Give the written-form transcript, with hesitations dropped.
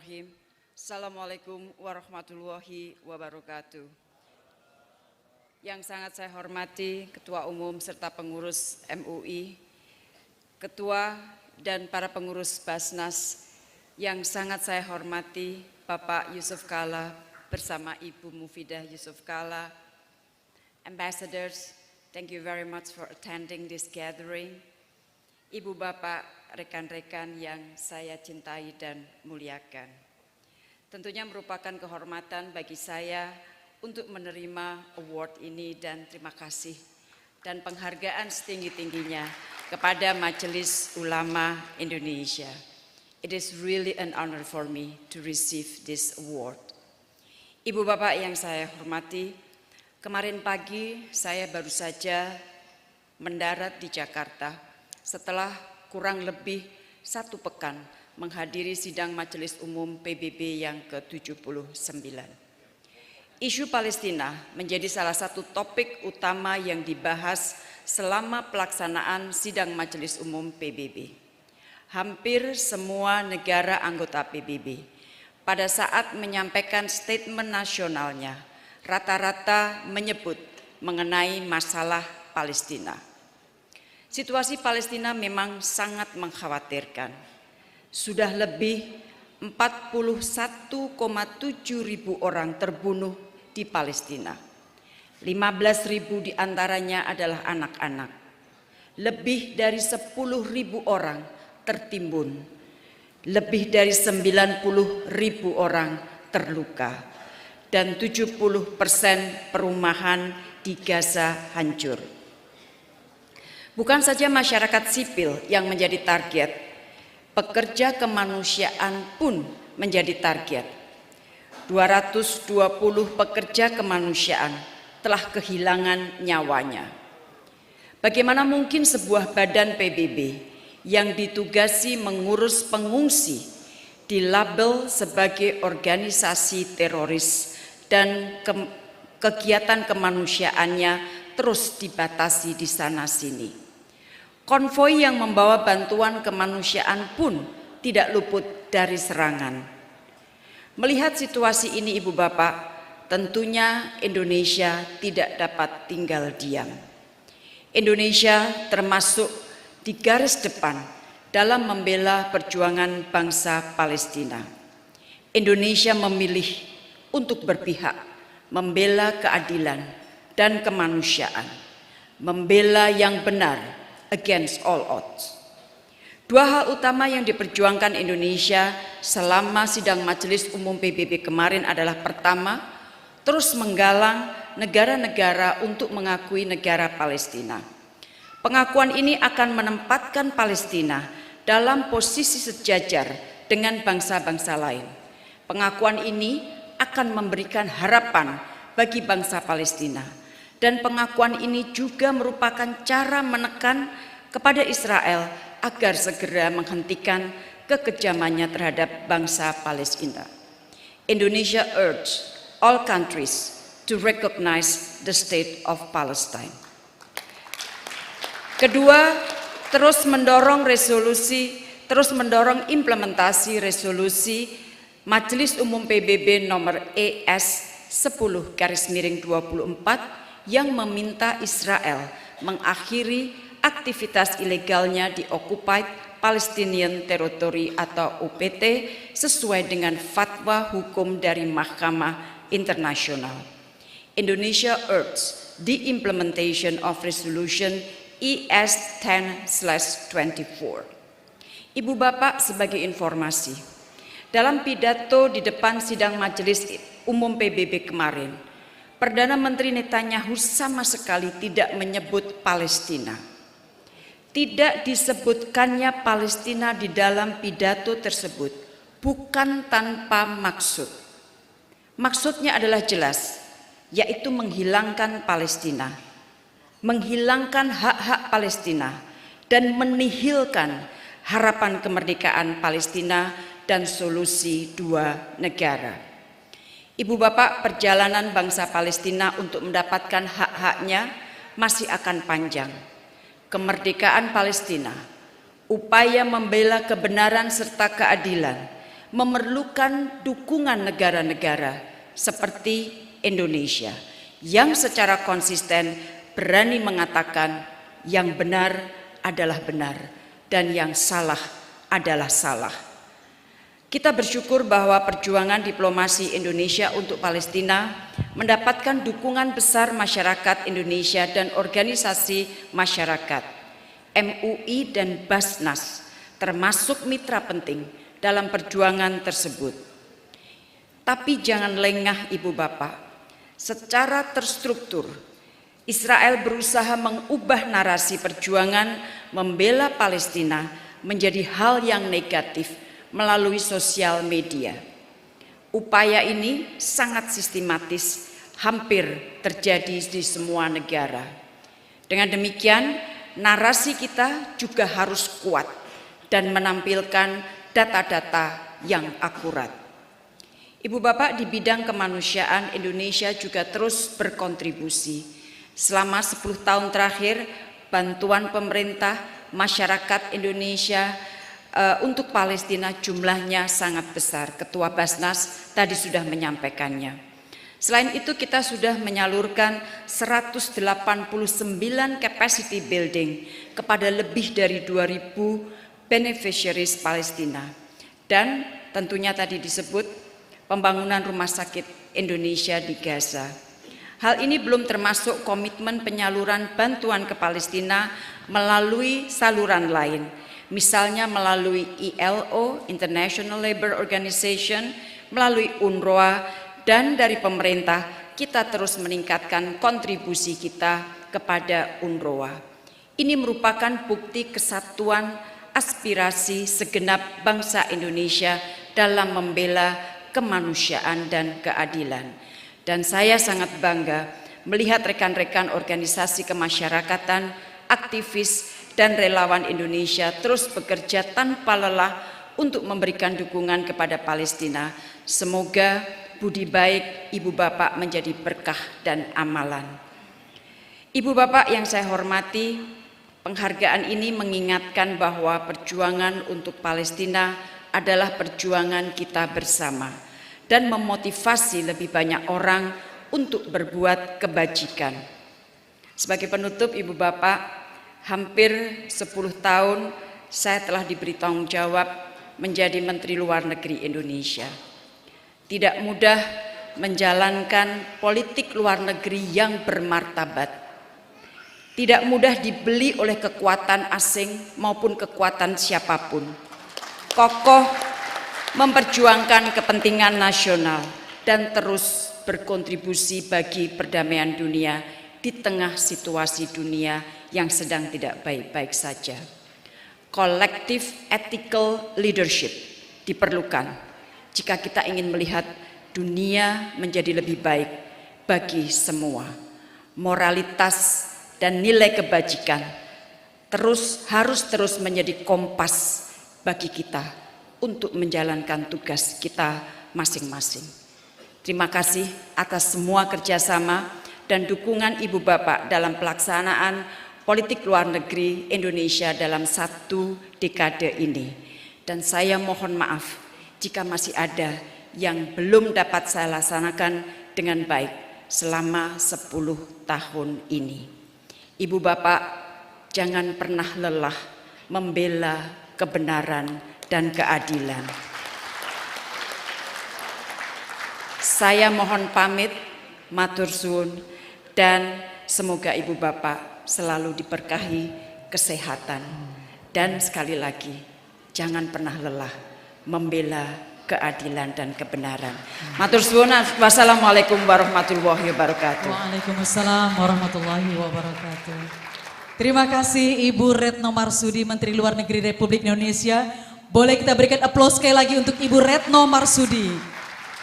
Bismillahirrahmanirrahim. Assalamualaikum warahmatullahi wabarakatuh. Yang sangat saya hormati Ketua Umum serta pengurus MUI, Ketua dan para pengurus Basnas, yang sangat saya hormati Bapak Yusuf Kalla bersama Ibu Mufidah Yusuf Kalla, Ambassadors, thank you very much for attending this gathering. Ibu Bapak, rekan-rekan yang saya cintai dan muliakan. Tentunya merupakan kehormatan bagi saya untuk menerima award ini dan terima kasih dan penghargaan setinggi-tingginya kepada Majelis Ulama Indonesia. It is really an honor for me to receive this award. Ibu Bapak yang saya hormati, kemarin pagi saya baru saja mendarat di Jakarta setelah kurang lebih 1 pekan menghadiri sidang Majelis Umum PBB yang ke-79. Isu Palestina menjadi salah satu topik utama yang dibahas selama pelaksanaan sidang Majelis Umum PBB. Hampir semua negara anggota PBB pada saat menyampaikan statement nasionalnya rata-rata menyebut mengenai masalah Palestina. Situasi Palestina memang sangat mengkhawatirkan. Sudah lebih 41,7 ribu orang terbunuh di Palestina. 15.000 diantaranya adalah anak-anak. Lebih dari 10.000 orang tertimbun. Lebih dari 90.000 orang terluka. Dan 70% perumahan di Gaza hancur. Bukan saja masyarakat sipil yang menjadi target, pekerja kemanusiaan pun menjadi target. 220 pekerja kemanusiaan telah kehilangan nyawanya. Bagaimana mungkin sebuah badan PBB yang ditugasi mengurus pengungsi dilabel sebagai organisasi teroris dan kegiatan kemanusiaannya terus dibatasi di sana-sini. Konvoi yang membawa bantuan kemanusiaan pun tidak luput dari serangan. Melihat situasi ini Ibu Bapak, tentunya Indonesia tidak dapat tinggal diam. Indonesia termasuk di garis depan dalam membela perjuangan bangsa Palestina. Indonesia memilih untuk berpihak, membela keadilan dan kemanusiaan, membela yang benar against all odds. 2 hal utama yang diperjuangkan Indonesia selama sidang Majelis Umum PBB kemarin adalah pertama, terus menggalang negara-negara untuk mengakui negara Palestina. Pengakuan ini akan menempatkan Palestina dalam posisi sejajar dengan bangsa-bangsa lain. Pengakuan ini akan memberikan harapan bagi bangsa Palestina. Dan pengakuan ini juga merupakan cara menekan kepada Israel agar segera menghentikan kekejamannya terhadap bangsa Palestina. Indonesia urge all countries to recognize the state of Palestine. Kedua, terus mendorong implementasi resolusi Majelis Umum PBB nomor ES 10/24 yang meminta Israel mengakhiri aktivitas ilegalnya di Occupied Palestinian Territory atau OPT sesuai dengan fatwa hukum dari Mahkamah Internasional. Indonesia urges the implementation of resolution ES 10/24. Ibu Bapak, sebagai informasi, dalam pidato di depan sidang Majelis Umum PBB kemarin, Perdana Menteri Netanyahu sama sekali tidak menyebut Palestina. Tidak disebutkannya Palestina di dalam pidato tersebut, bukan tanpa maksud. Maksudnya adalah jelas, yaitu menghilangkan Palestina, menghilangkan hak-hak Palestina, dan menihilkan harapan kemerdekaan Palestina dan solusi 2 negara. Ibu Bapak, perjalanan bangsa Palestina untuk mendapatkan hak-haknya masih akan panjang. Kemerdekaan Palestina, upaya membela kebenaran serta keadilan, memerlukan dukungan negara-negara seperti Indonesia yang secara konsisten berani mengatakan yang benar adalah benar dan yang salah adalah salah. Kita bersyukur bahwa perjuangan diplomasi Indonesia untuk Palestina mendapatkan dukungan besar masyarakat Indonesia dan organisasi masyarakat, MUI dan Basnas, termasuk mitra penting dalam perjuangan tersebut. Tapi jangan lengah Ibu Bapak, secara terstruktur Israel berusaha mengubah narasi perjuangan membela Palestina menjadi hal yang negatif melalui sosial media. Upaya ini sangat sistematis, hampir terjadi di semua negara. Dengan demikian, narasi kita juga harus kuat dan menampilkan data-data yang akurat. Ibu Bapak, di bidang kemanusiaan Indonesia juga terus berkontribusi. Selama 10 tahun terakhir, bantuan pemerintah masyarakat Indonesia untuk Palestina jumlahnya sangat besar. Ketua Basnas tadi sudah menyampaikannya. Selain itu kita sudah menyalurkan 189 capacity building kepada lebih dari 2.000 beneficiaries Palestina. Dan tentunya tadi disebut pembangunan rumah sakit Indonesia di Gaza. Hal ini belum termasuk komitmen penyaluran bantuan ke Palestina melalui saluran lain, misalnya melalui ILO, International Labour Organization, melalui UNRWA, dan dari pemerintah kita terus meningkatkan kontribusi kita kepada UNRWA. Ini merupakan bukti kesatuan aspirasi segenap bangsa Indonesia dalam membela kemanusiaan dan keadilan. Dan saya sangat bangga melihat rekan-rekan organisasi kemasyarakatan, aktivis, dan relawan Indonesia terus bekerja tanpa lelah untuk memberikan dukungan kepada Palestina. Semoga budi baik Ibu Bapak menjadi berkah dan amalan. Ibu Bapak yang saya hormati, penghargaan ini mengingatkan bahwa perjuangan untuk Palestina adalah perjuangan kita bersama dan memotivasi lebih banyak orang untuk berbuat kebajikan. Sebagai penutup Ibu Bapak, hampir 10 tahun saya telah diberi tanggung jawab menjadi Menteri Luar Negeri Indonesia. Tidak mudah menjalankan politik luar negeri yang bermartabat. Tidak mudah dibeli oleh kekuatan asing maupun kekuatan siapapun. Kokoh memperjuangkan kepentingan nasional dan terus berkontribusi bagi perdamaian dunia di tengah situasi dunia yang sedang tidak baik-baik saja. Collective ethical leadership diperlukan jika kita ingin melihat dunia menjadi lebih baik bagi semua. Moralitas dan nilai kebajikan harus terus menjadi kompas bagi kita untuk menjalankan tugas kita masing-masing. Terima kasih atas semua kerjasama dan dukungan Ibu Bapak dalam pelaksanaan politik luar negeri Indonesia dalam 1 dekade ini. Dan saya mohon maaf jika masih ada yang belum dapat saya laksanakan dengan baik selama 10 tahun ini. Ibu Bapak, jangan pernah lelah membela kebenaran dan keadilan. Saya mohon pamit, matur suwun, dan semoga Ibu Bapak selalu diberkahi kesehatan. Dan sekali lagi, jangan pernah lelah membela keadilan dan kebenaran. Matur suwun. Wassalamualaikum warahmatullahi wabarakatuh. Waalaikumsalam warahmatullahi wabarakatuh. Terima kasih Ibu Retno Marsudi, Menteri Luar Negeri Republik Indonesia. Boleh kita berikan aplaus sekali lagi untuk Ibu Retno Marsudi.